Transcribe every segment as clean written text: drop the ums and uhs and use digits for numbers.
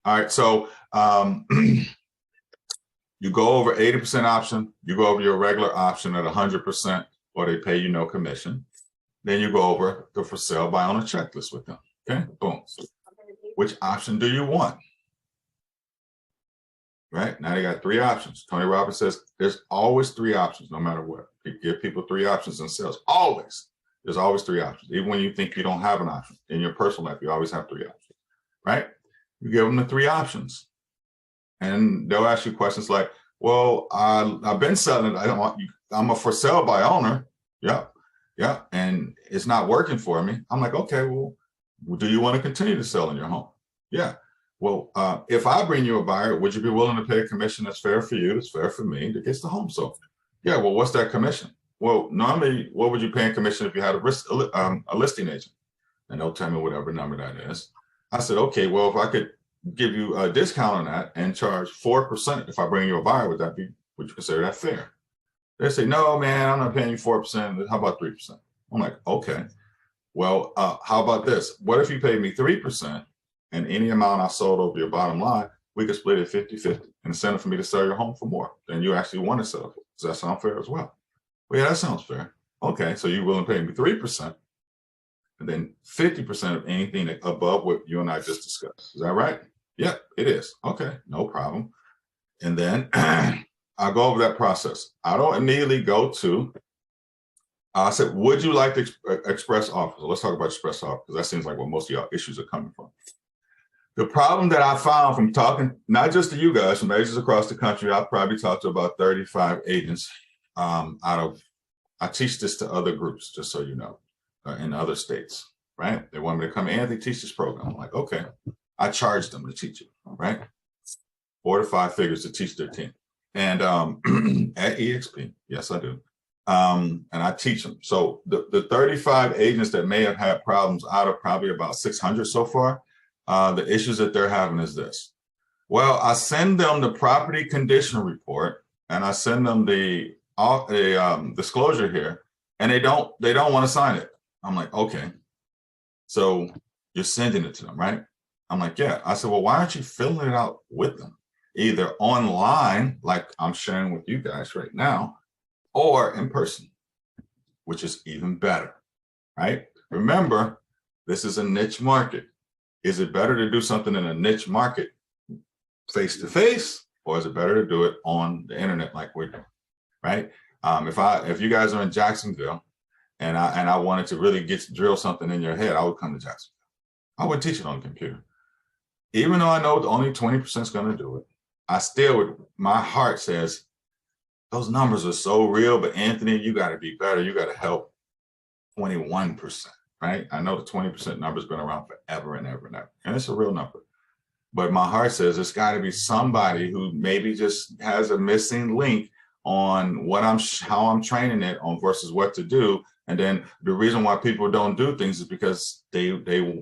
All right, so you go over 80% option, you go over your regular option at 100%, or they pay you no commission. Then you go over the for sale by owner checklist with them. Okay, boom. Which option do you want? Right, now they got 3 options. Tony Robbins says there's always 3 options, no matter what. You give people 3 options in sales. Always. There's always 3 options. Even when you think you don't have an option. In your personal life, you always have 3 options. Right? You give them the 3 options. And they'll ask you questions like, well, I've been selling it. I don't want you. I'm a for sale by owner. Yep. Yeah. And it's not working for me. I'm like, okay, well, do you want to continue to sell in your home? Yeah. Well, if I bring you a buyer, would you be willing to pay a commission that's fair for you, that's fair for me, that gets the home sold? Yeah. Well, what's that commission? Well, normally, what would you pay in commission if you had a listing agent? And they'll tell me whatever number that is. I said, okay, well, if I could give you a discount on that and charge 4% if I bring you a buyer, would you consider that fair? They say, no, man, I'm not paying you 4%. How about 3%? I'm like, okay. Well, how about this? What if you paid me 3% and any amount I sold over your bottom line, we could split it 50-50 and incentive for me to sell your home for more than you actually want to sell it for. Does that sound fair as well? Well, yeah, that sounds fair. Okay, so you're willing to pay me 3% and then 50% of anything above what you and I just discussed. Is that right? Yep, it is. Okay, no problem. And then I'll go over that process. I don't immediately go to, I said, would you like to express offer? So let's talk about express offer, because that seems like where most of y'all issues are coming from. The problem that I found from talking, not just to you guys, from agents across the country, I've probably talked to about 35 agents I teach this to other groups, just so you know, in other states, right? They want me to come, Anthony, teach this program. I'm like, okay. I charge them to teach it, right? 4 to 5 figures to teach their team. And at EXP, yes, I do. And I teach them. So the 35 agents that may have had problems out of probably about 600 so far, the issues that they're having is this. Well, I send them the property condition report and I send them the disclosure here, and they don't want to sign it. I'm like, okay, so you're sending it to them, right? I'm like, yeah. I said, well, why aren't you filling it out with them? Either online, like I'm sharing with you guys right now, or in person, which is even better, right? Remember, this is a niche market. Is it better to do something in a niche market face-to-face, or is it better to do it on the internet like we're doing, right? If you guys are in Jacksonville and I wanted to really drill something in your head, I would come to Jacksonville. I would teach it on the computer. Even though I know only 20% is going to do it, I still would, my heart says, those numbers are so real, but Anthony, you got to be better. You got to help 21%, right? I know the 20% number has been around forever and ever and ever, and it's a real number. But my heart says it's got to be somebody who maybe just has a missing link on how I'm training it on versus what to do. And then the reason why people don't do things is because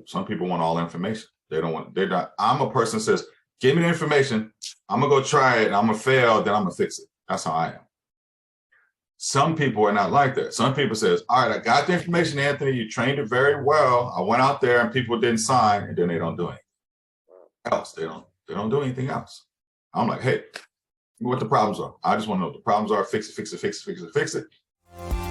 some people want all information. I'm a person that says, give me the information. I'm gonna go try it and I'm gonna fail, then I'm gonna fix it. That's how I am. Some people are not like that. Some people says, all right, I got the information, Anthony, you trained it very well. I went out there and people didn't sign, and then they don't do anything else. They don't do anything else. I'm like, hey, what the problems are. I just want to know what the problems are, fix it, fix it, fix it, fix it, fix it.